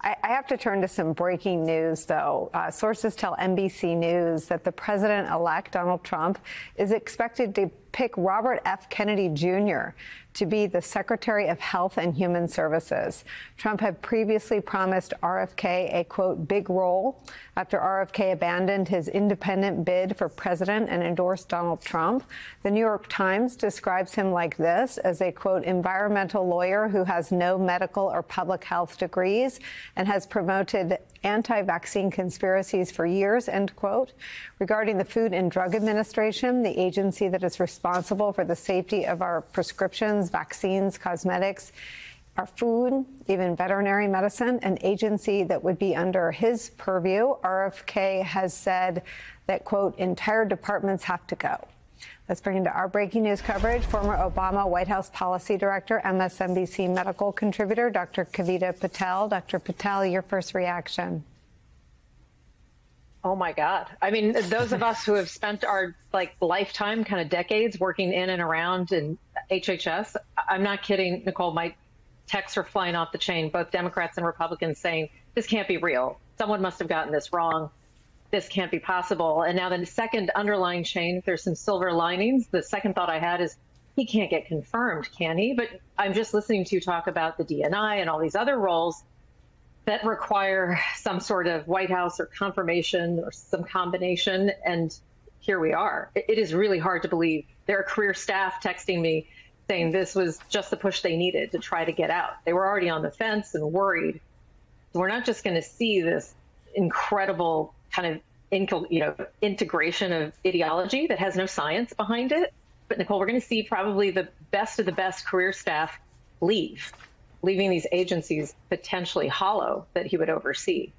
I have to turn to some breaking news, though. Sources tell NBC News that the president-elect, Donald Trump, is expected to pick Robert F. Kennedy Jr. to be the Secretary of Health and Human Services. Trump had previously promised RFK a, quote, big role after RFK abandoned his independent bid for president and endorsed Donald Trump. The New York Times describes him like this, as a, quote, environmental lawyer who has no medical or public health degrees and has promoted anti-vaccine conspiracies for years, end quote. Regarding the Food and Drug Administration, the agency that is responsible for the safety of our prescriptions, vaccines, cosmetics, our food, even veterinary medicine, an agency that would be under his purview, RFK has said that, quote, entire departments have to go. Let's bring into our breaking news coverage former Obama White House Policy Director, MSNBC medical contributor, Dr. Kavita Patel. Dr. Patel, your first reaction. Oh, my God. I mean, those of us who have spent our lifetime, kind of decades working in and around in HHS, I'm not kidding, Nicole, my texts are flying off the chain, both Democrats and Republicans saying, this can't be real. Someone must have gotten this wrong. This can't be possible. And now the second underlying chain, there's some silver linings. The second thought I had is he can't get confirmed, can he? But I'm just listening to you talk about the DNI and all these other roles that require some sort of White House or confirmation or some combination. And here we are. It is really hard to believe. There are career staff texting me saying this was just the push they needed to try to get out. They were already on the fence and worried. So we're not just going to see this incredible kind of integration of ideology that has no science behind it. But Nicole, we're going to see probably the best of the best career staff leaving these agencies potentially hollow that he would oversee.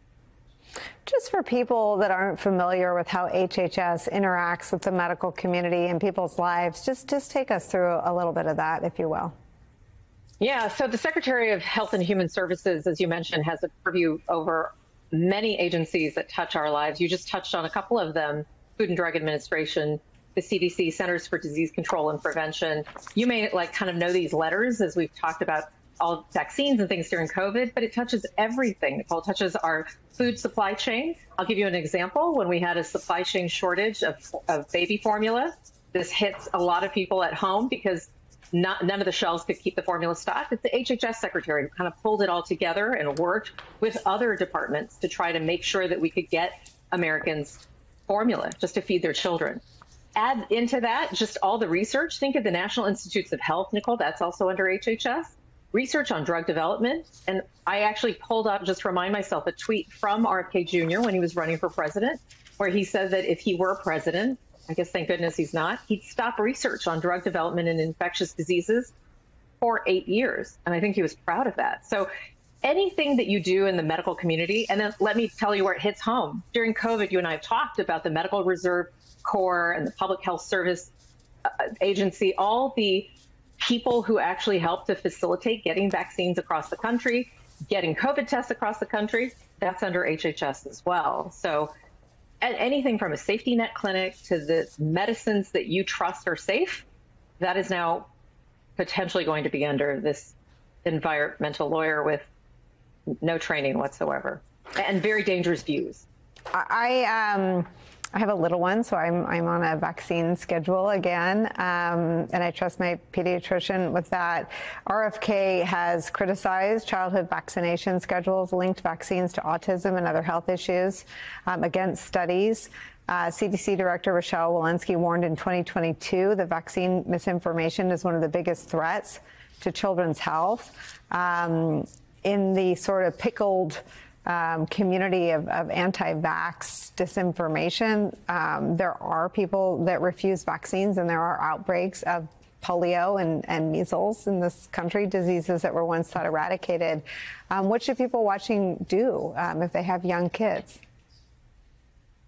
Just for people that aren't familiar with how HHS interacts with the medical community and people's lives, just take us through a little bit of that, if you will. Yeah, so the Secretary of Health and Human Services, as you mentioned, has a purview over many agencies that touch our lives. You just touched on a couple of them: Food and Drug Administration, the CDC, Centers for Disease Control and Prevention. You may kind of know these letters as we've talked about all vaccines and things during COVID, but it touches everything. Nicole, it touches our food supply chain. I'll give you an example. When we had a supply chain shortage of baby formula, this hits a lot of people at home because none of the shelves could keep the formula stocked. It's the HHS secretary who kind of pulled it all together and worked with other departments to try to make sure that we could get Americans formula just to feed their children. Add into that just all the research. Think of the National Institutes of Health, Nicole, that's also under HHS. Research on drug development. And I actually pulled up, just to remind myself, a tweet from RFK Jr. when he was running for president, where he said that if he were president, I guess thank goodness he's not, he'd stop research on drug development and infectious diseases for 8 years. And I think he was proud of that. So anything that you do in the medical community, and then let me tell you where it hits home. During COVID, you and I have talked about the Medical Reserve Corps and the Public Health Service Agency, all the people who actually help to facilitate getting vaccines across the country, getting COVID tests across the country, that's under HHS as well. So anything from a safety net clinic to the medicines that you trust are safe, that is now potentially going to be under this environmental lawyer with no training whatsoever and very dangerous views. I have a little one, so I'm on a vaccine schedule again, and I trust my pediatrician with that. RFK has criticized childhood vaccination schedules, linked vaccines to autism and other health issues against studies. CDC Director Rochelle Walensky warned in 2022 that vaccine misinformation is one of the biggest threats to children's health. In the sort of pickled community of anti-vax disinformation, there are people that refuse vaccines, and there are outbreaks of polio and measles in this country, diseases that were once thought eradicated. What should people watching do if they have young kids?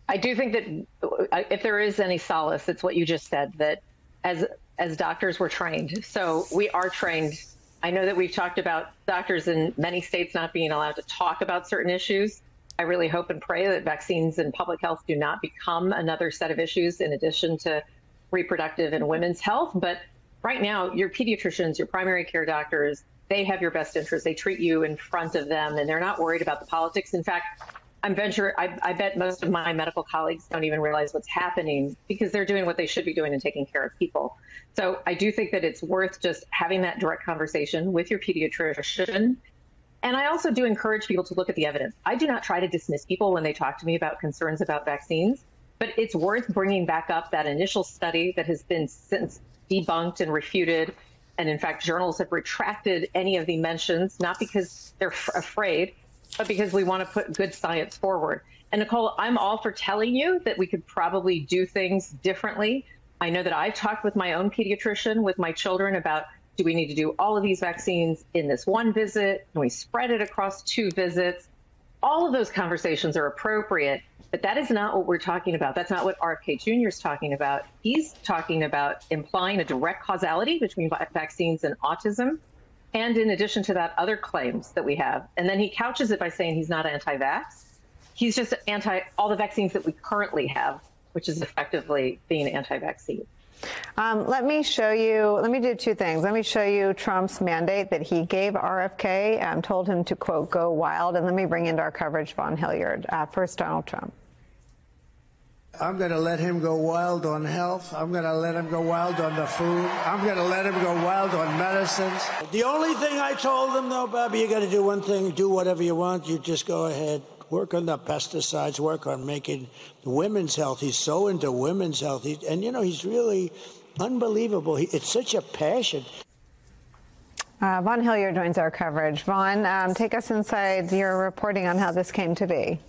I do think that if there is any solace, it's what you just said, that as doctors, we're trained. So we are trained. I know that we've talked about doctors in many states not being allowed to talk about certain issues. I really hope and pray that vaccines and public health do not become another set of issues in addition to reproductive and women's health. But right now, your pediatricians, your primary care doctors, they have your best interest. They treat you in front of them, and they're not worried about the politics. In fact, I bet most of my medical colleagues don't even realize what's happening because they're doing what they should be doing and taking care of people. So I do think that it's worth just having that direct conversation with your pediatrician. And I also do encourage people to look at the evidence. I do not try to dismiss people when they talk to me about concerns about vaccines, but it's worth bringing back up that initial study that has been since debunked and refuted. And in fact, journals have retracted any of the mentions, not because they're afraid, but because we want to put good science forward. And Nicole, I'm all for telling you that we could probably do things differently. I know that I've talked with my own pediatrician, with my children, about, do we need to do all of these vaccines in this one visit? Can we spread it across 2 visits? All of those conversations are appropriate, but that is not what we're talking about. That's not what RFK Jr. is talking about. He's talking about implying a direct causality between vaccines and autism. And in addition to that, other claims that we have. And then he couches it by saying he's not anti-vax. He's just anti all the vaccines that we currently have, which is effectively being anti-vaccine. Let me do 2 things. Let me show you Trump's mandate that he gave RFK and told him to, quote, go wild. And let me bring into our coverage Vaughn Hilliard. First, Donald Trump. I'm going to let him go wild on health. I'm going to let him go wild on the food. I'm going to let him go wild on medicines. The only thing I told him, though, Bobby, you got to do one thing, do whatever you want. You just go ahead, work on the pesticides, work on making women's health. He's so into women's health. And, you know, he's really unbelievable. It's such a passion. Vaughn Hilliard joins our coverage. Vaughn, take us inside your reporting on how this came to be.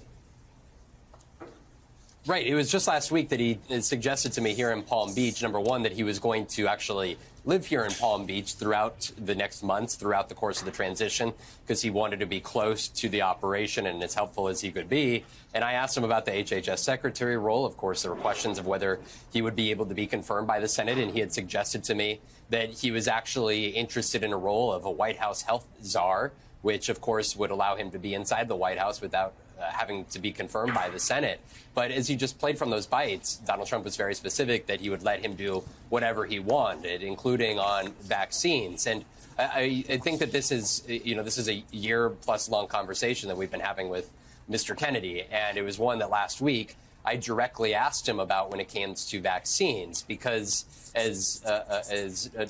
Right. It was just last week that he suggested to me here in Palm Beach, number one, that he was going to actually live here in Palm Beach throughout the next months, throughout the course of the transition, because he wanted to be close to the operation and as helpful as he could be. And I asked him about the HHS secretary role. Of course, there were questions of whether he would be able to be confirmed by the Senate. And he had suggested to me that he was actually interested in a role of a White House health czar, which, of course, would allow him to be inside the White House without having to be confirmed by the Senate. But as he just played from those bites, Donald Trump was very specific that he would let him do whatever he wanted, including on vaccines. And I think that this is a year-plus long conversation that we've been having with Mr. Kennedy. And it was one that last week I directly asked him about when it comes to vaccines, because as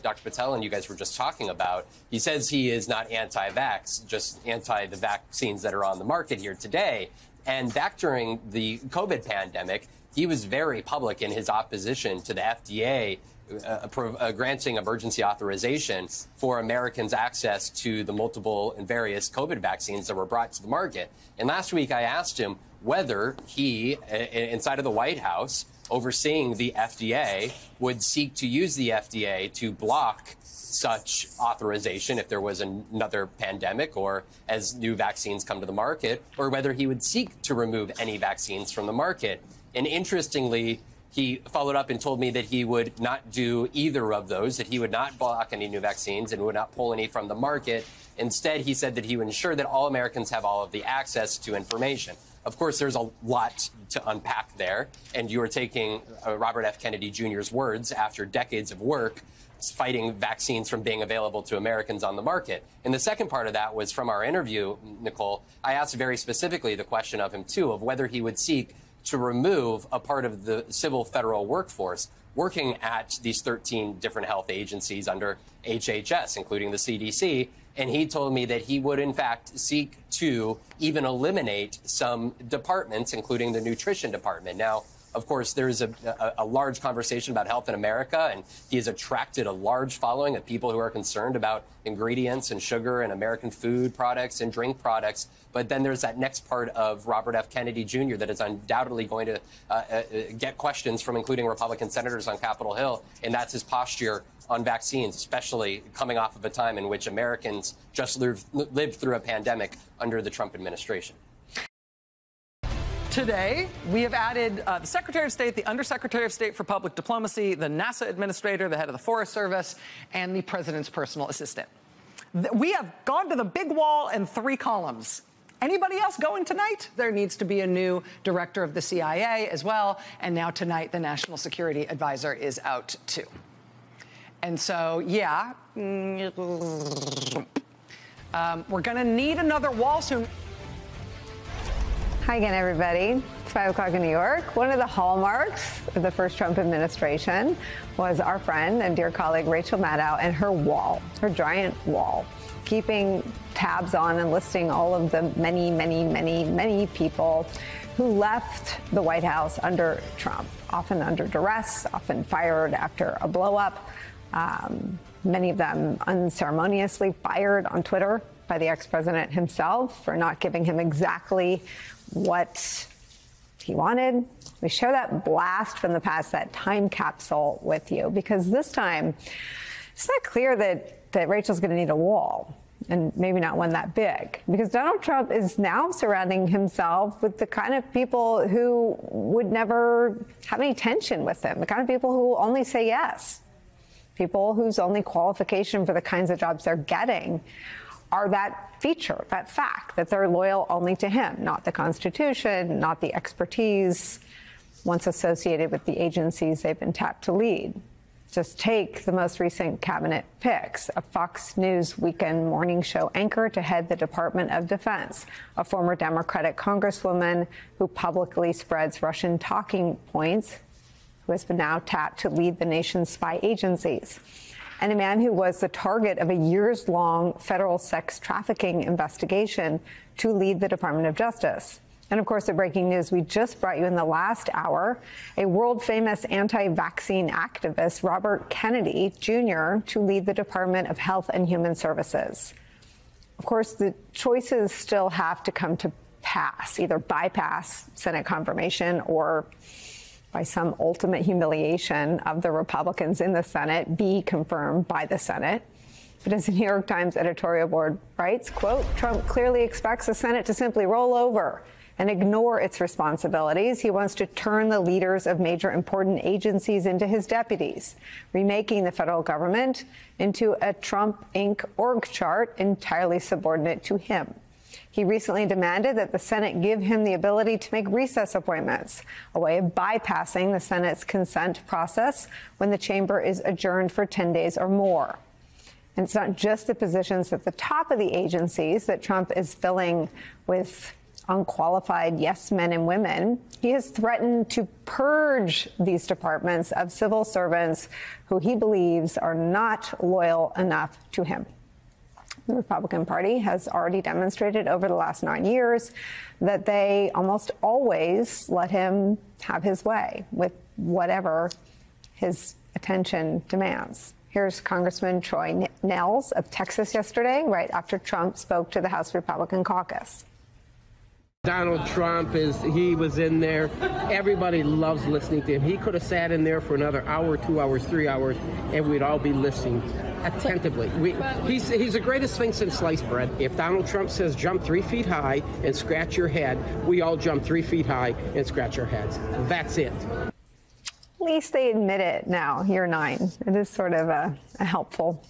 Dr. Patel and you guys were just talking about, he says he is not anti-vax, just anti the vaccines that are on the market here today. And back during the COVID pandemic, he was very public in his opposition to the FDA granting emergency authorization for Americans' access to the multiple and various COVID vaccines that were brought to the market. And last week I asked him whether he, inside of the White House, overseeing the FDA, would seek to use the FDA to block such authorization if there was another pandemic or as new vaccines come to the market, or whether he would seek to remove any vaccines from the market. And interestingly, he followed up and told me that he would not do either of those, that he would not block any new vaccines and would not pull any from the market. Instead, he said that he would ensure that all Americans have all of the access to information. Of course, there's a lot to unpack there, and you are taking Robert F. Kennedy Jr.'s words after decades of work fighting vaccines from being available to Americans on the market. And the second part of that was from our interview, Nicole. I asked very specifically the question of him, too, of whether he would seek to remove a part of the civil federal workforce working at these 13 different health agencies under HHS, including the CDC. And he told me that he would, in fact, seek to even eliminate some departments, including the nutrition department. Now, of course, there's a large conversation about health in America, and he has attracted a large following of people who are concerned about ingredients and sugar and American food products and drink products. But then there's that next part of Robert F. Kennedy Jr. that is undoubtedly going to get questions from including Republican senators on Capitol Hill, and that's his posture on vaccines, especially coming off of a time in which Americans just lived through a pandemic under the Trump administration. Today, we have added the Secretary of State, the Undersecretary of State for Public Diplomacy, the NASA Administrator, the head of the Forest Service, and the President's personal assistant. We have gone to the big wall and 3 columns. Anybody else going tonight? There needs to be a new director of the CIA as well. And now tonight, the National Security Advisor is out, too. And so, yeah, We're going to need another wall soon. Hi again, everybody. It's 5 o'clock in New York. One of the hallmarks of the first Trump administration was our friend and dear colleague Rachel Maddow and her wall, her giant wall, keeping tabs on and listing all of the many people who left the White House under Trump, often under duress, often fired after a blow-up, many of them unceremoniously fired on Twitter by the ex-president himself for not giving him exactly what he wanted. We share that blast from the past, that time capsule with you, because this time it's not clear that Rachel's going to need a wall, and maybe not one that big, because Donald Trump is now surrounding himself with the kind of people who would never have any tension with him, the kind of people who only say yes, people whose only qualification for the kinds of jobs they're getting are that feature, that fact, that they're loyal only to him, not the Constitution, not the expertise once associated with the agencies they've been tapped to lead. Just take the most recent cabinet picks: a Fox News weekend morning show anchor to head the Department of Defense, a former Democratic congresswoman who publicly spreads Russian talking points, who has been now tapped to lead the nation's spy agencies, and a man who was the target of a years-long federal sex trafficking investigation to lead the Department of Justice. And, of course, the breaking news we just brought you in the last hour: a world-famous anti-vaccine activist, Robert Kennedy Jr., to lead the Department of Health and Human Services. Of course, the choices still have to come to pass, either bypass Senate confirmation or, by some ultimate humiliation of the Republicans in the Senate, be confirmed by the Senate. But as the New York Times editorial board writes, quote, Trump clearly expects the Senate to simply roll over and ignore its responsibilities. He wants to turn the leaders of major important agencies into his deputies, remaking the federal government into a Trump Inc. org chart entirely subordinate to him. He recently demanded that the Senate give him the ability to make recess appointments, a way of bypassing the Senate's consent process when the chamber is adjourned for 10 days or more. And it's not just the positions at the top of the agencies that Trump is filling with unqualified yes men and women. He has threatened to purge these departments of civil servants who he believes are not loyal enough to him. The Republican Party has already demonstrated over the last 9 years that they almost always let him have his way with whatever his attention demands. Here's Congressman Troy Nehls of Texas yesterday, right after Trump spoke to the House Republican caucus. Donald Trump he was in there. Everybody loves listening to him. He could have sat in there for another hour, 2 hours, 3 hours, and we'd all be listening attentively. He's the greatest thing since sliced bread. If Donald Trump says jump 3 feet high and scratch your head, we all jump 3 feet high and scratch our heads. That's it. At least they admit it now, year 9. It is sort of a helpful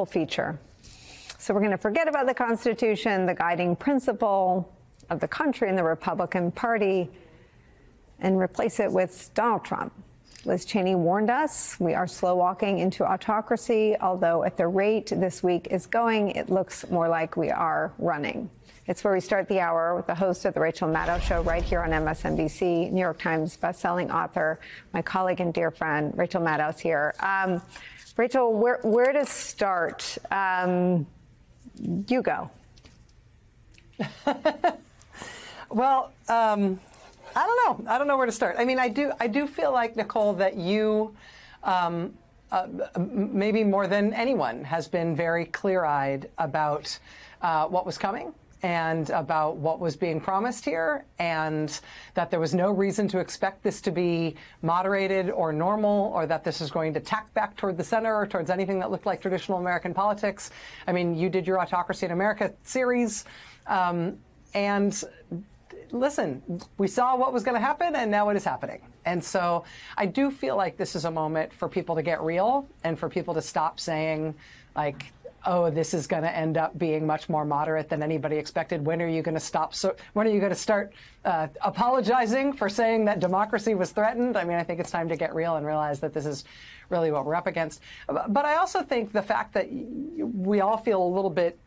feature. So we're going to forget about the Constitution, the guiding principle of the country and the Republican Party, and replace it with Donald Trump. Liz Cheney warned us we are slow walking into autocracy, although at the rate this week is going, it looks more like we are running. It's where we start the hour with the host of the Rachel Maddow Show right here on MSNBC, New York Times bestselling author, my colleague and dear friend, Rachel Maddow's here. Rachel, where to start? You go. Well, I don't know. I don't know where to start. I mean, I do feel like, Nicole, that you, maybe more than anyone, has been very clear-eyed about what was coming and about what was being promised here, and that there was no reason to expect this to be moderated or normal, or that this is going to tack back toward the center or towards anything that looked like traditional American politics. I mean, you did your Autocracy in America series, and listen, we saw what was going to happen, and now it is happening. And so I do feel like this is a moment for people to get real and for people to stop saying, like, oh, this is going to end up being much more moderate than anybody expected. When are you going to stop? So when are you going to start apologizing for saying that democracy was threatened? I mean, I think it's time to get real and realize that this is really what we're up against. But I also think the fact that we all feel a little bit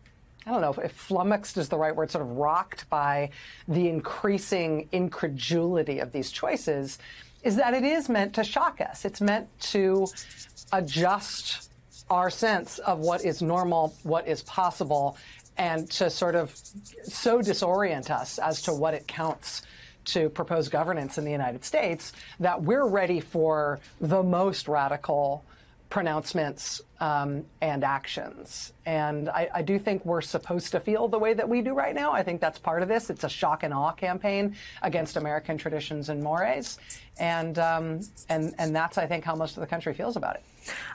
I don't know if flummoxed is the right word, sort of rocked by the increasing incredulity of these choices, is that it is meant to shock us. It's meant to adjust our sense of what is normal, what is possible, and to sort of so disorient us as to what it counts to propose governance in the United States that we're ready for the most radical pronouncements and actions. And I do think we're supposed to feel the way that we do right now. I think that's part of this. It's a shock and awe campaign against American traditions and mores. And that's, I think, how most of the country feels about it.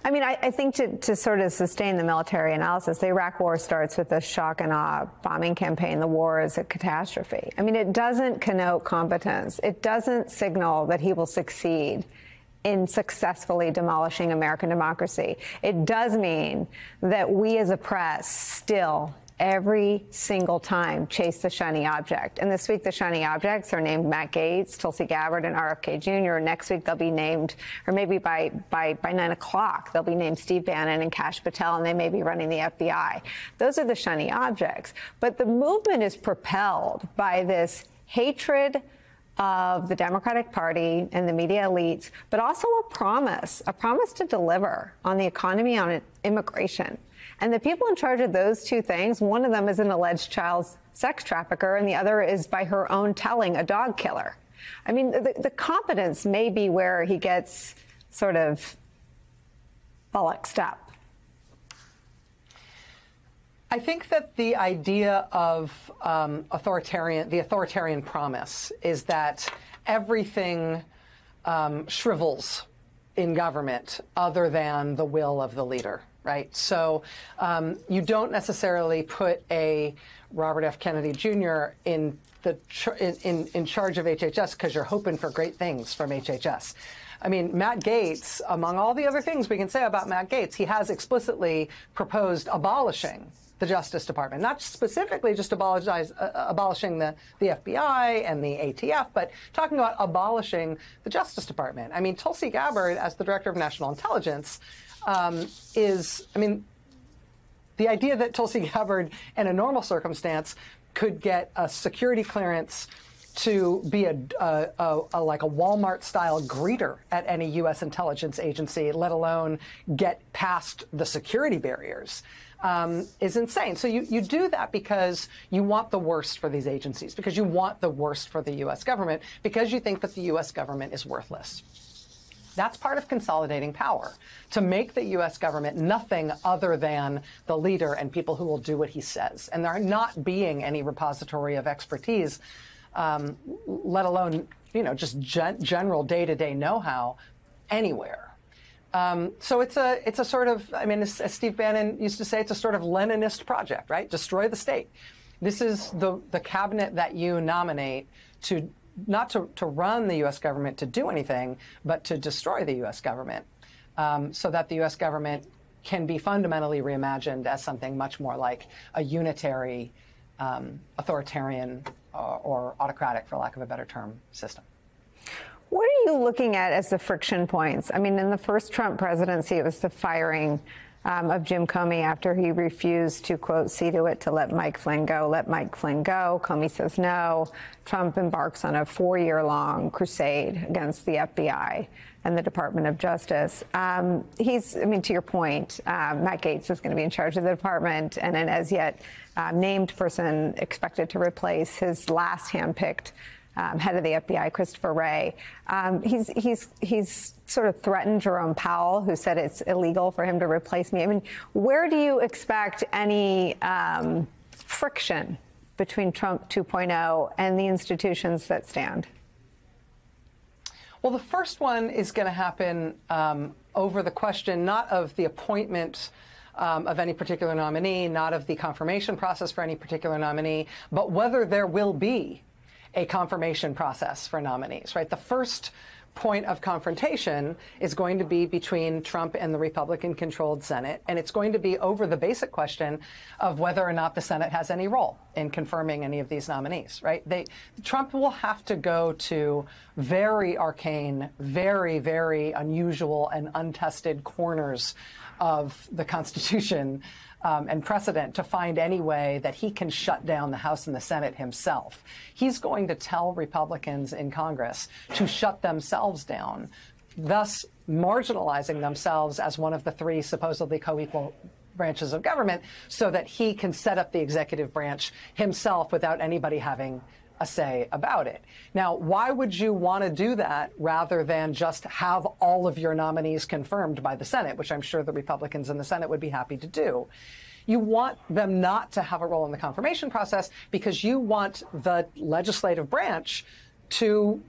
I mean, I think to sort of sustain the military analysis, the Iraq war starts with a shock and awe bombing campaign. The war is a catastrophe. I mean, it doesn't connote competence. It doesn't signal that he will succeed in successfully demolishing American democracy. It does mean that we as a press still, every single time, chase the shiny object. And this week, the shiny objects are named Matt Gaetz, Tulsi Gabbard, and RFK Jr. Next week, they'll be named, or maybe by 9 o'clock, they'll be named Steve Bannon and Kash Patel, and they may be running the FBI. Those are the shiny objects. But the movement is propelled by this hatred of the Democratic Party and the media elites, but also a promise to deliver on the economy, on immigration. And the people in charge of those two things, one of them is an alleged child sex trafficker, and the other is, by her own telling, a dog killer. I mean, the competence may be where he gets sort of bollocksed up. I think that the idea of the authoritarian promise is that everything shrivels in government other than the will of the leader, right? So you don't necessarily put a Robert F. Kennedy Jr. in charge of HHS because you're hoping for great things from HHS. I mean, Matt Gaetz, among all the other things we can say about Matt Gaetz, he has explicitly proposed abolishing the Justice Department, not specifically just abolishing the FBI and the ATF, but talking about abolishing the Justice Department. I mean, Tulsi Gabbard, as the Director of National Intelligence, the idea that Tulsi Gabbard, in a normal circumstance, could get a security clearance to be like a Walmart-style greeter at any U.S. intelligence agency, let alone get past the security barriers, is insane. So you do that because you want the worst for these agencies, because you want the worst for the U.S. government, because you think that the U.S. government is worthless. That's part of consolidating power, to make the U.S. government nothing other than the leader and people who will do what he says. And there not being any repository of expertise, let alone, just general day-to-day know-how anywhere. So it's a sort of, I mean, as Steve Bannon used to say, it's a sort of Leninist project, right? Destroy the state. This is the cabinet that you nominate to not to run the U.S. government to do anything, but to destroy the U.S. government, so that the U.S. government can be fundamentally reimagined as something much more like a unitary, authoritarian, or autocratic, for lack of a better term, system. What are you looking at as the friction points? I mean, in the first Trump presidency, it was the firing of Jim Comey after he refused to, quote, see to it to let Mike Flynn go. Let Mike Flynn go. Comey says no. Trump embarks on a 4-year-long crusade against the FBI and the Department of Justice. To your point, Matt Gaetz is going to be in charge of the department, and an as yet named person expected to replace his last handpicked head of the FBI, Christopher Wray. He's sort of threatened Jerome Powell, who said it's illegal for him to replace me. I mean, where do you expect any friction between Trump 2.0 and the institutions that stand? Well, the first one is going to happen over the question not of the appointment of any particular nominee, not of the confirmation process for any particular nominee, but whether there will be a confirmation process for nominees, right? The first point of confrontation is going to be between Trump and the Republican-controlled Senate, and it's going to be over the basic question of whether or not the Senate has any role in confirming any of these nominees, right? Trump will have to go to very arcane, very, very unusual and untested corners of the Constitution and precedent to find any way that he can shut down the House and the Senate himself. He's going to tell Republicans in Congress to shut themselves down, thus marginalizing themselves as one of the three supposedly co-equal branches of government, so that he can set up the executive branch himself without anybody having a say about it. Now, why would you want to do that rather than just have all of your nominees confirmed by the Senate, which I'm sure the Republicans in the Senate would be happy to do? You want them not to have a role in the confirmation process because you want the legislative branch to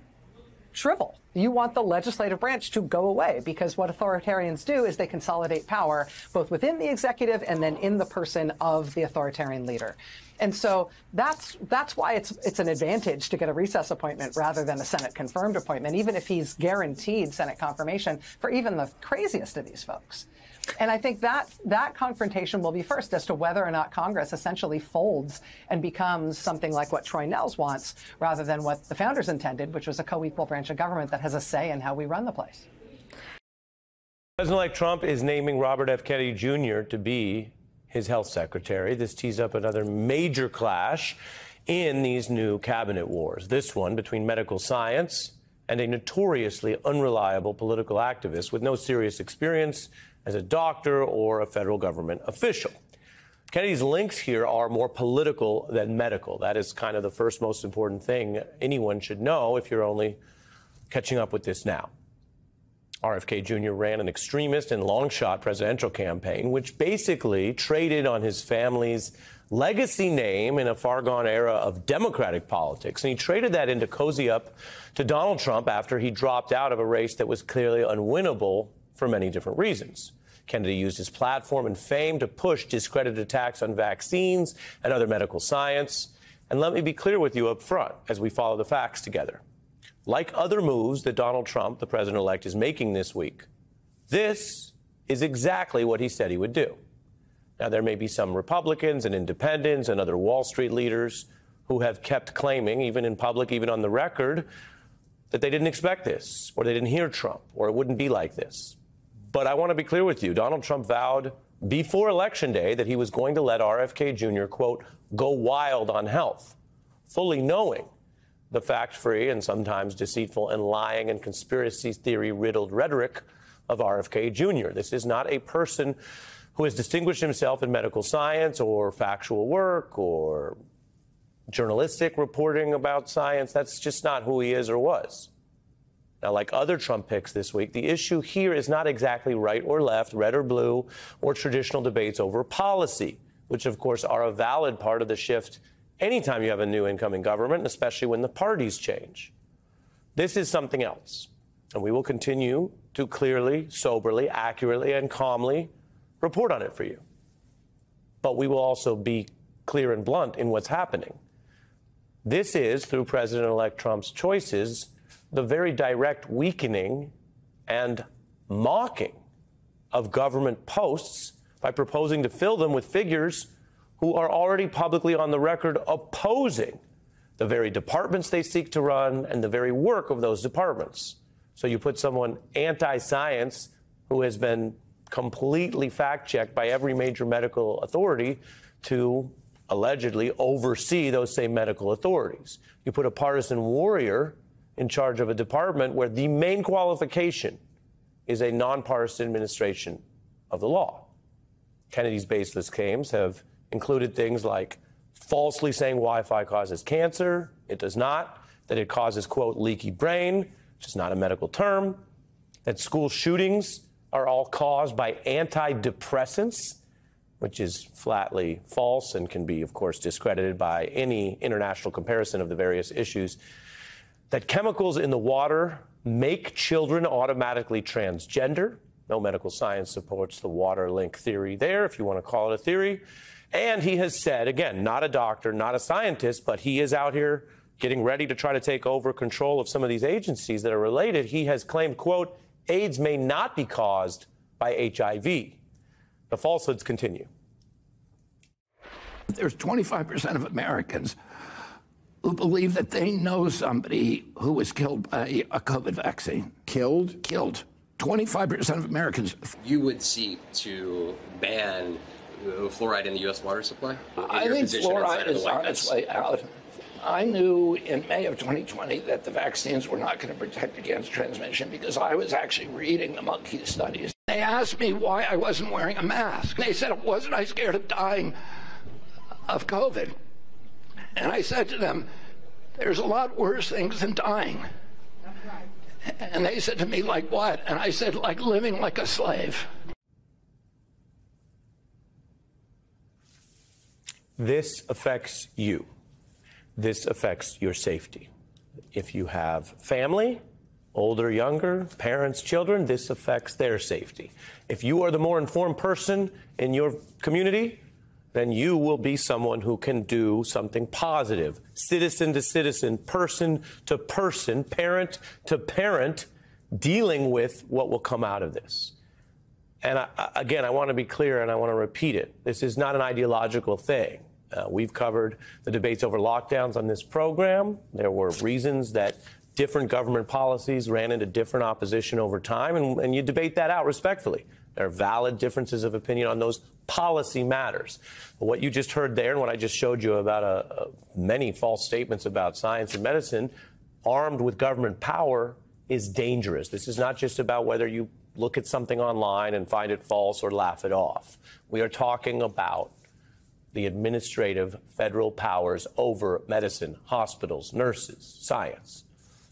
shrivel. You want the legislative branch to go away, because what authoritarians do is they consolidate power both within the executive and then in the person of the authoritarian leader. And so that's why it's an advantage to get a recess appointment rather than a Senate confirmed appointment, even if he's guaranteed Senate confirmation for even the craziest of these folks. And I think that confrontation will be first as to whether or not Congress essentially folds and becomes something like what Troy Nehls wants, rather than what the founders intended, which was a co-equal branch of government that has a say in how we run the place. President-elect Trump is naming Robert F. Kennedy Jr. to be his health secretary. This tees up another major clash in these new cabinet wars, this one between medical science and a notoriously unreliable political activist with no serious experience as a doctor or a federal government official. Kennedy's links here are more political than medical. That is kind of the first most important thing anyone should know if you're only catching up with this now. RFK Jr. ran an extremist and long-shot presidential campaign, which basically traded on his family's legacy name in a far-gone era of Democratic politics. And he traded that in to cozy up to Donald Trump after he dropped out of a race that was clearly unwinnable for many different reasons. Kennedy used his platform and fame to push discredited attacks on vaccines and other medical science. And let me be clear with you up front as we follow the facts together. Like other moves that Donald Trump, the president-elect, is making this week, this is exactly what he said he would do. Now, there may be some Republicans and independents and other Wall Street leaders who have kept claiming, even in public, even on the record, that they didn't expect this, or they didn't hear Trump, or it wouldn't be like this. But I want to be clear with you. Donald Trump vowed before Election Day that he was going to let RFK Jr., quote, go wild on health, fully knowing the fact-free and sometimes deceitful and lying and conspiracy theory-riddled rhetoric of RFK Jr. This is not a person who has distinguished himself in medical science or factual work or journalistic reporting about science. That's just not who he is or was. Now, like other Trump picks this week, the issue here is not exactly right or left, red or blue, or traditional debates over policy, which, of course, are a valid part of the shift anytime you have a new incoming government, especially when the parties change. This is something else, and we will continue to clearly, soberly, accurately, and calmly report on it for you. But we will also be clear and blunt in what's happening. This is, through President-elect Trump's choices, the very direct weakening and mocking of government posts by proposing to fill them with figures who are already publicly on the record opposing the very departments they seek to run and the very work of those departments. So you put someone anti-science who has been completely fact-checked by every major medical authority to allegedly oversee those same medical authorities. You put a partisan warrior in charge of a department where the main qualification is a nonpartisan administration of the law. Kennedy's baseless claims have included things like falsely saying Wi-Fi causes cancer. It does not. That it causes, quote, leaky brain, which is not a medical term. That school shootings are all caused by antidepressants, which is flatly false and can be, of course, discredited by any international comparison of the various issues. That chemicals in the water make children automatically transgender. No medical science supports the water link theory there, if you want to call it a theory. And he has said, again, not a doctor, not a scientist, but he is out here getting ready to try to take over control of some of these agencies that are related. He has claimed, quote, AIDS may not be caused by HIV. The falsehoods continue. There's 25% of Americans who believe that they know somebody who was killed by a COVID vaccine. Killed? Killed. 25% of Americans. You would seek to ban fluoride in the U.S. water supply? I think fluoride is on its way out. I knew in May of 2020 that the vaccines were not going to protect against transmission because I was actually reading the monkey studies. They asked me why I wasn't wearing a mask. They said, wasn't I scared of dying of COVID? And I said to them, there's a lot worse things than dying. And they said to me, like what? And I said, like living like a slave. This affects you. This affects your safety. If you have family, older, younger, parents, children, this affects their safety. If you are the more informed person in your community, then you will be someone who can do something positive, citizen to citizen, person to person, parent to parent, dealing with what will come out of this. And again, I want to be clear and I want to repeat it. This is not an ideological thing. We've covered the debates over lockdowns on this program. There were reasons that different government policies ran into different opposition over time, and you debate that out respectfully. There are valid differences of opinion on those policy matters. But what you just heard there and what I just showed you about many false statements about science and medicine, armed with government power, is dangerous. This is not just about whether you look at something online and find it false or laugh it off. We are talking about the administrative federal powers over medicine, hospitals, nurses, science.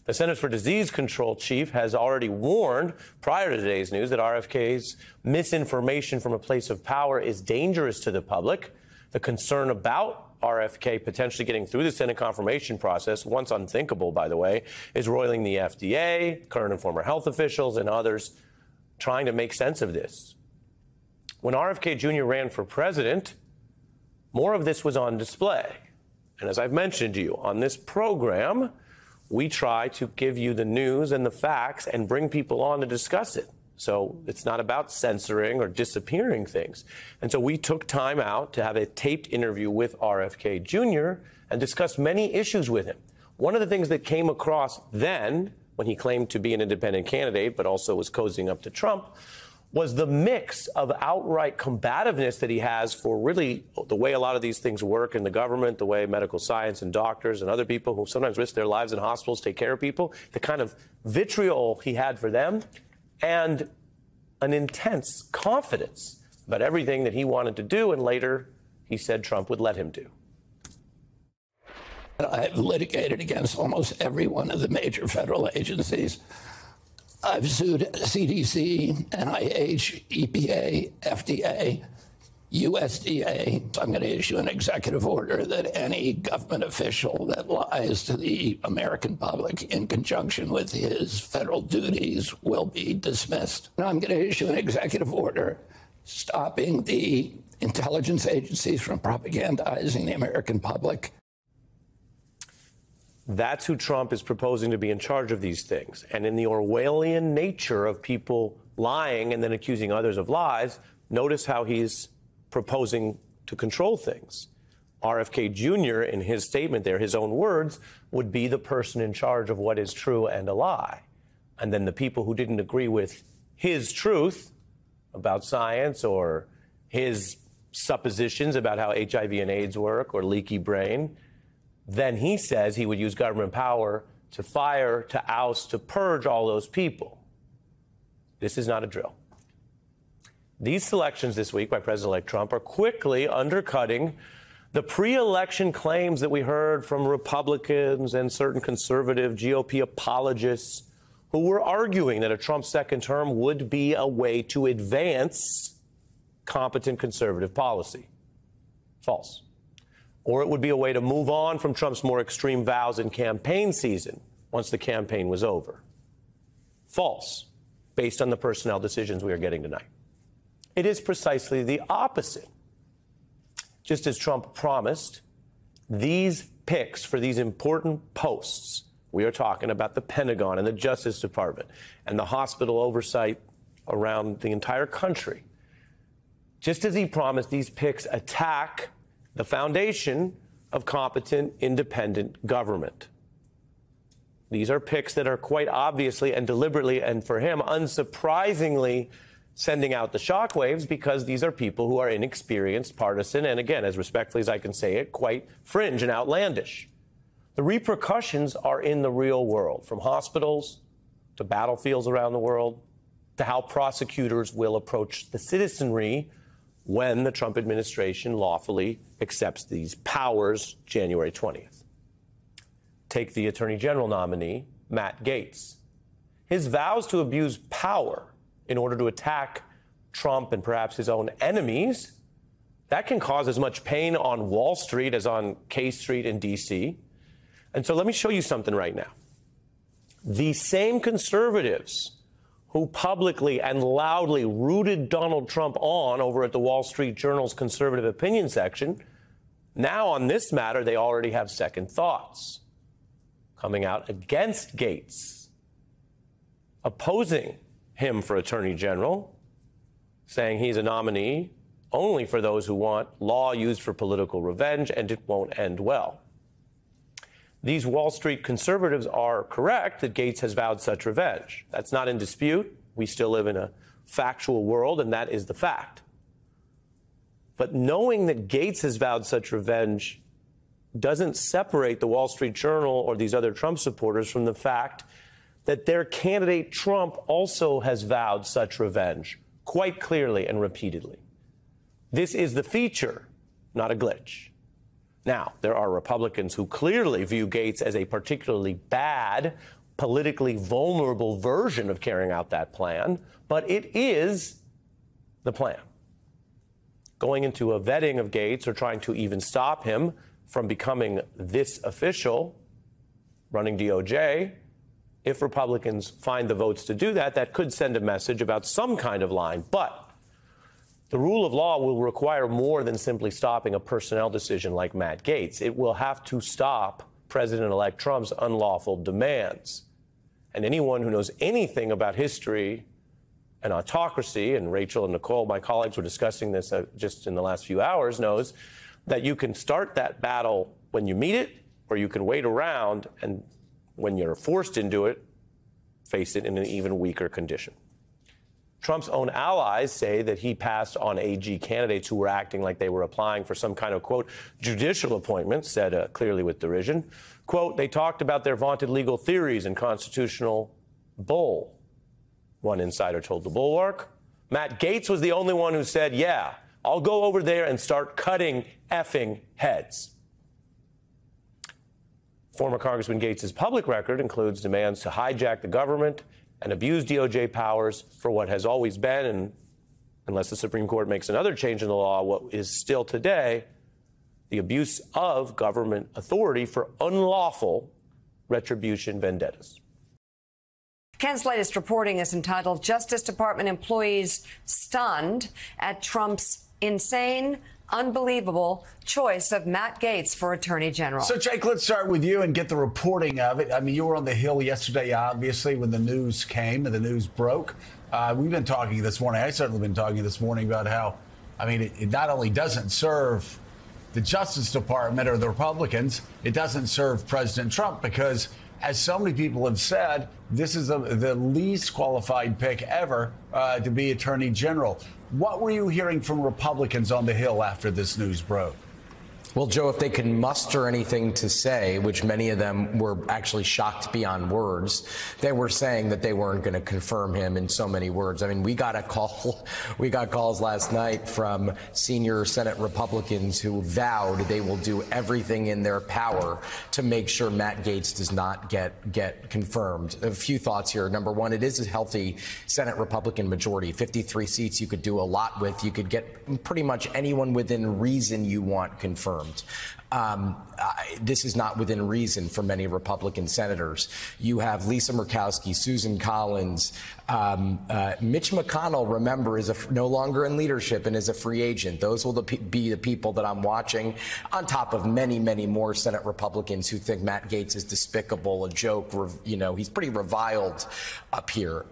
The Centers for Disease Control chief has already warned prior to today's news that RFK's misinformation from a place of power is dangerous to the public. The concern about RFK potentially getting through the Senate confirmation process, once unthinkable, by the way, is roiling the FDA, current and former health officials, and others trying to make sense of this. When RFK Jr. ran for president, more of this was on display. And as I've mentioned to you on this program, we try to give you the news and the facts and bring people on to discuss it. So it's not about censoring or disappearing things. And so we took time out to have a taped interview with RFK Jr. and discuss many issues with him. One of the things that came across then, when he claimed to be an independent candidate, but also was cozying up to Trump, was the mix of outright combativeness that he has for really the way a lot of these things work in the government, the way medical science and doctors and other people who sometimes risk their lives in hospitals take care of people, the kind of vitriol he had for them, and an intense confidence about everything that he wanted to do, and later he said Trump would let him do. I've litigated against almost every one of the major federal agencies. I've sued CDC, NIH, EPA, FDA, USDA. I'm going to issue an executive order that any government official that lies to the American public in conjunction with his federal duties will be dismissed. And I'm going to issue an executive order stopping the intelligence agencies from propagandizing the American public. That's who Trump is proposing to be in charge of these things. And in the Orwellian nature of people lying and then accusing others of lies, notice how he's proposing to control things. RFK Jr., in his statement there, his own words, would be the person in charge of what is true and a lie. And then the people who didn't agree with his truth about science or his suppositions about how HIV and AIDS work or leaky brain, then he says he would use government power to fire, to oust, to purge all those people. This is not a drill. These selections this week by President-elect Trump are quickly undercutting the pre-election claims that we heard from Republicans and certain conservative GOP apologists who were arguing that a Trump second term would be a way to advance competent conservative policy. False. Or it would be a way to move on from Trump's more extreme vows in campaign season once the campaign was over. False, based on the personnel decisions we are getting tonight. It is precisely the opposite. Just as Trump promised, these picks for these important posts, we are talking about the Pentagon and the Justice Department and the hospital oversight around the entire country. Just as he promised, these picks attack the foundation of competent, independent government. These are picks that are quite obviously and deliberately, and for him, unsurprisingly, sending out the shockwaves, because these are people who are inexperienced, partisan, and again, as respectfully as I can say it, quite fringe and outlandish. The repercussions are in the real world, from hospitals to battlefields around the world, to how prosecutors will approach the citizenry when the Trump administration lawfully accepts these powers January 20th. Take the Attorney General nominee, Matt Gaetz. His vows to abuse power in order to attack Trump and perhaps his own enemies, that can cause as much pain on Wall Street as on K Street in D.C. And so let me show you something right now. The same conservatives who publicly and loudly rooted Donald Trump on over at the Wall Street Journal's conservative opinion section, now on this matter, they already have second thoughts, coming out against Gaetz, opposing him for Attorney General, saying he's a nominee only for those who want law used for political revenge, and it won't end well. These Wall Street conservatives are correct that Gaetz has vowed such revenge. That's not in dispute. We still live in a factual world, and that is the fact. But knowing that Gaetz has vowed such revenge doesn't separate the Wall Street Journal or these other Trump supporters from the fact that their candidate Trump also has vowed such revenge quite clearly and repeatedly. This is the feature, not a glitch. Now, there are Republicans who clearly view Gaetz as a particularly bad, politically vulnerable version of carrying out that plan, but it is the plan. Going into a vetting of Gaetz or trying to even stop him from becoming this official, running DOJ, if Republicans find the votes to do that, that could send a message about some kind of line. But the rule of law will require more than simply stopping a personnel decision like Matt Gaetz. It will have to stop President-elect Trump's unlawful demands. And anyone who knows anything about history and autocracy, and Rachel and Nicole, my colleagues, were discussing this just in the last few hours, knows that you can start that battle when you meet it, or you can wait around and when you're forced into it, face it in an even weaker condition. Trump's own allies say that he passed on AG candidates who were acting like they were applying for some kind of, quote, judicial appointment, said clearly with derision. Quote, they talked about their vaunted legal theories and constitutional bull, one insider told The Bulwark. Matt Gaetz was the only one who said, yeah, I'll go over there and start cutting effing heads. Former Congressman Gaetz's public record includes demands to hijack the government and abuse DOJ powers for what has always been, and unless the Supreme Court makes another change in the law, what is still today the abuse of government authority for unlawful retribution vendettas. Ken's latest reporting is entitled Justice Department Employees Stunned at Trump's Insane, Unbelievable Choice of Matt Gaetz for Attorney General. So, Jake, let's start with you and get the reporting of it. I mean, you were on the Hill yesterday, obviously, when the news came and the news broke. We've been talking this morning. I certainly been talking this morning about how, I mean, it not only doesn't serve the Justice Department or the Republicans, it doesn't serve President Trump because, as so many people have said, this is the least qualified pick ever to be Attorney General. What were you hearing from Republicans on the Hill after this news broke? Well, Joe, if they can muster anything to say, which many of them were actually shocked beyond words, they were saying that they weren't going to confirm him in so many words. I mean, we got calls last night from senior Senate Republicans who vowed they will do everything in their power to make sure Matt Gaetz does not get confirmed. A few thoughts here. Number one, it is a healthy Senate Republican majority. 53 seats you could do a lot with. You could get pretty much anyone within reason you want confirmed. This is not within reason for many Republican senators. You have Lisa Murkowski, Susan Collins, Mitch McConnell, remember, is no longer in leadership and is a free agent. Those will be the people that I'm watching, on top of many, many more Senate Republicans who think Matt Gaetz is despicable, a joke. You know, he's pretty reviled up here.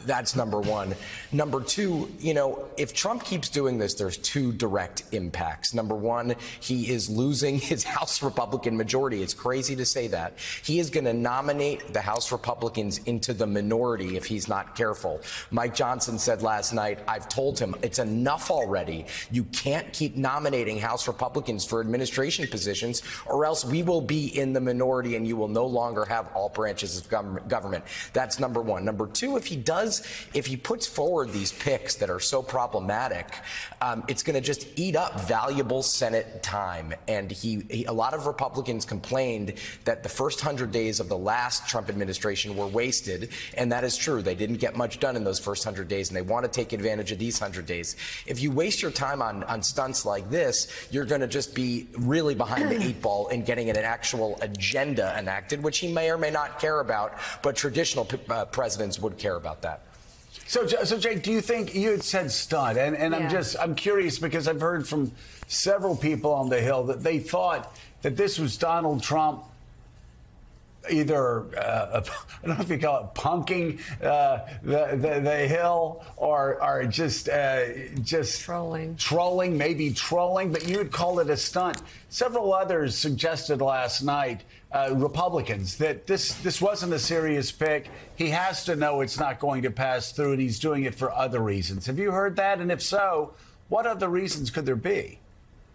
That's number one. Number two, you know, if Trump keeps doing this, there's two direct impacts. Number one, he is losing his House Republican majority. It's crazy to say that. He is going to nominate the House Republicans into the minority if he's not careful. Mike Johnson said last night, I've told him it's enough already. You can't keep nominating House Republicans for administration positions, or else we will be in the minority and you will no longer have all branches of government. That's number one. Number two, if he puts forward these picks that are so problematic, it's going to just eat up valuable Senate time. And a lot of Republicans complained that the first 100 days of the last Trump administration were wasted. And that is true. They didn't get much done in those first 100 days, and they want to take advantage of these 100 days. If you waste your time on stunts like this, you're going to just be really behind the 8 ball in getting an actual agenda enacted, which he may or may not care about, but traditional presidents would care about that. So Jake, do you think you had said stunt? And I'm curious because I've heard from several people on the Hill that they thought that this was Donald Trump either, I don't know if you call it punking the Hill or just trolling, maybe trolling, but you would call it a stunt. Several others suggested last night, Republicans, that this wasn't a serious pick. He has to know it's not going to pass through, and he's doing it for other reasons. Have you heard that? And if so, what other reasons could there be?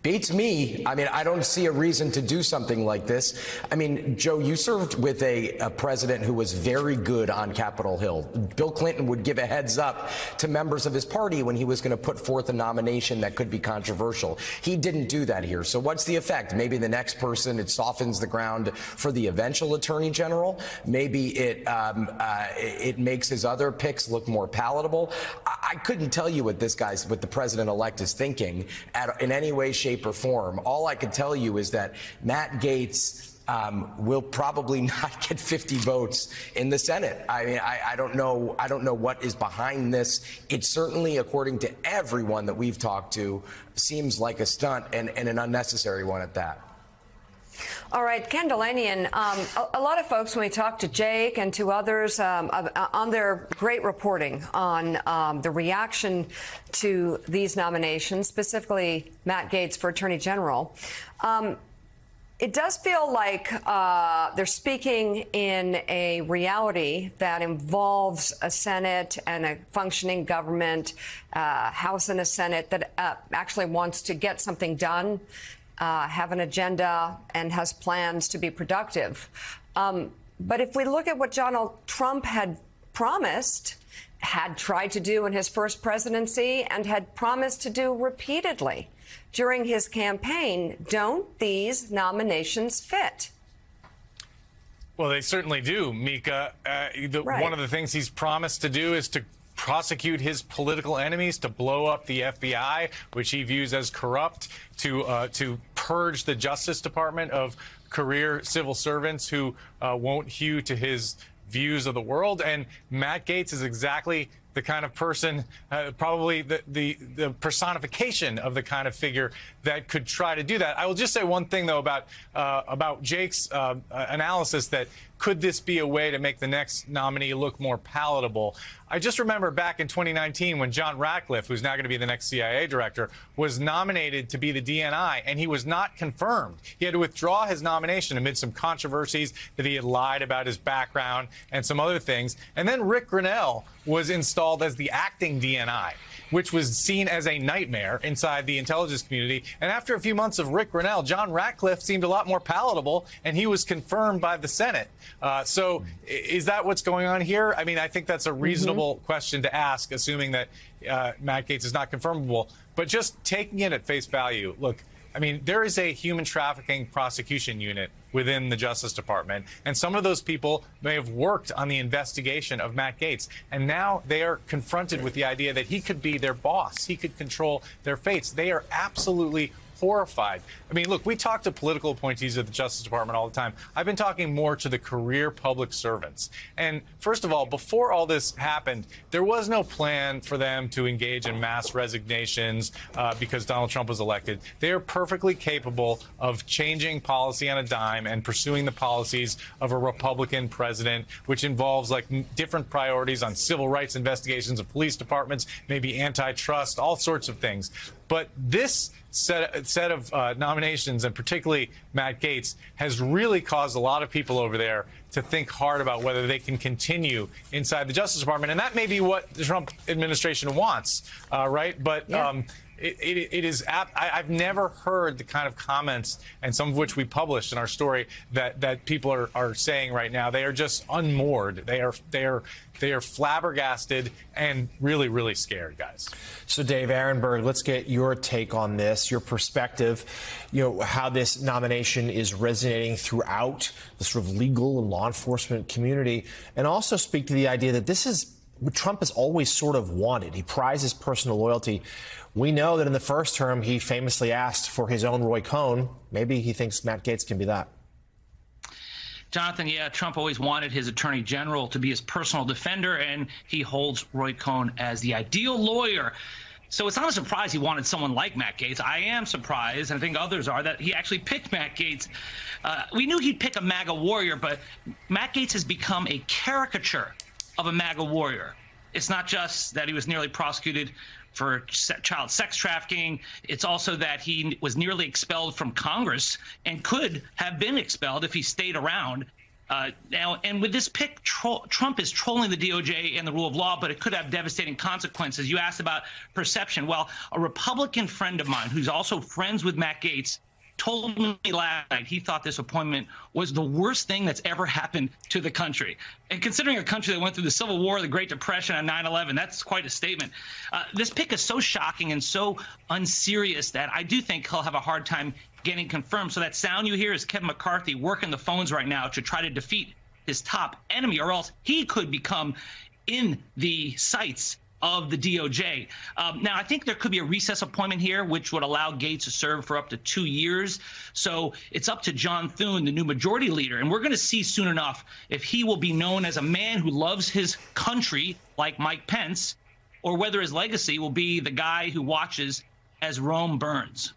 Beats me. I mean, I don't see a reason to do something like this. I mean, Joe, you served with a president who was very good on Capitol Hill. Bill Clinton would give a heads up to members of his party when he was going to put forth a nomination that could be controversial. He didn't do that here. So what's the effect? Maybe the next person, it softens the ground for the eventual attorney general. Maybe it makes his other picks look more palatable. I couldn't tell you what the president-elect is thinking in any way, shape, or form. All I can tell you is that Matt Gaetz will probably not get 50 votes in the Senate. I mean, I don't know what is behind this. It certainly, according to everyone that we've talked to, seems like a stunt and an unnecessary one at that. All right, Ken Dilanian, a lot of folks, when we talk to Jake and to others on their great reporting on the reaction to these nominations, specifically Matt Gaetz for Attorney General, it does feel like they're speaking in a reality that involves a Senate and a functioning government, House and a Senate that actually wants to get something done, have an agenda, and has plans to be productive. But if we look at what Donald Trump had promised, had tried to do in his first presidency, and had promised to do repeatedly during his campaign, don't these nominations fit? Well, they certainly do, Mika. Right. One of the things he's promised to do is to prosecute his political enemies, to blow up the FBI, which he views as corrupt, to purge the Justice Department of career civil servants who won't hew to his views of the world. And Matt Gaetz is exactly the kind of person, probably the personification of the kind of figure that could try to do that. I will just say one thing, though, about Jake's analysis, that could this be a way to make the next nominee look more palatable? I just remember back in 2019 when John Ratcliffe, who's now going to be the next CIA director, was nominated to be the DNI, and he was not confirmed. He had to withdraw his nomination amid some controversies that he had lied about his background and some other things. And then Rick Grenell was installed as the acting DNI, which was seen as a nightmare inside the intelligence community. And after a few months of Rick Grenell, John Ratcliffe seemed a lot more palatable, and he was confirmed by the Senate. So is that what's going on here? I mean, I think that's a reasonable question to ask, assuming that Matt Gaetz is not confirmable. But just taking it at face value, look, I mean, there is a human trafficking prosecution unit within the Justice Department, and some of those people may have worked on the investigation of Matt Gaetz, and now they are confronted with the idea that he could be their boss. He could control their fates. They are absolutely horrified. I mean, look, we talk to political appointees at the Justice Department all the time. I've been talking more to the career public servants. And first of all, before all this happened, there was no plan for them to engage in mass resignations because Donald Trump was elected. They are perfectly capable of changing policy on a dime and pursuing the policies of a Republican president, which involves like different priorities on civil rights investigations of police departments, maybe antitrust, all sorts of things. But this set of nominations, and particularly Matt Gaetz, has really caused a lot of people over there to think hard about whether they can continue inside the Justice Department. And that may be what the Trump administration wants, right? But it is. I've never heard the kind of comments, and some of which we published in our story, that people are saying right now. They are just unmoored. They are flabbergasted and really, really scared, guys. So, Dave Aronberg, let's get your take on this, your perspective, how this nomination is resonating throughout the sort of legal and law enforcement community, and also speak to the idea that this is what Trump has always sort of wanted. He prizes personal loyalty. We know that in the first term, he famously asked for his own Roy Cohn. Maybe he thinks Matt Gaetz can be that. Jonathan, yeah, Trump always wanted his attorney general to be his personal defender, and he holds Roy Cohn as the ideal lawyer. So it's not a surprise he wanted someone like Matt Gaetz. I am surprised, and I think others are, that he actually picked Matt Gaetz. We knew he'd pick a MAGA warrior, but Matt Gaetz has become a caricature of a MAGA warrior. It's not just that he was nearly prosecuted for child sex trafficking. It's also that he was nearly expelled from Congress and could have been expelled if he stayed around. Now, and with this pick, Trump is trolling the DOJ and the rule of law, but it could have devastating consequences. You asked about perception. Well, a Republican friend of mine who's also friends with Matt Gaetz told me last night he thought this appointment was the worst thing that's ever happened to the country. And considering a country that went through the Civil War, the Great Depression, and 9/11, that's quite a statement. This pick is so shocking and so unserious that I do think he'll have a hard time getting confirmed. So that sound you hear is Kevin McCarthy working the phones right now to try to defeat his top enemy, or else he could become in the sights of the DOJ. Now, I think there could be a recess appointment here, which would allow Gaetz to serve for up to 2 years. So it's up to John Thune, the new majority leader. And we're going to see soon enough if he will be known as a man who loves his country, like Mike Pence, or whether his legacy will be the guy who watches as Rome burns.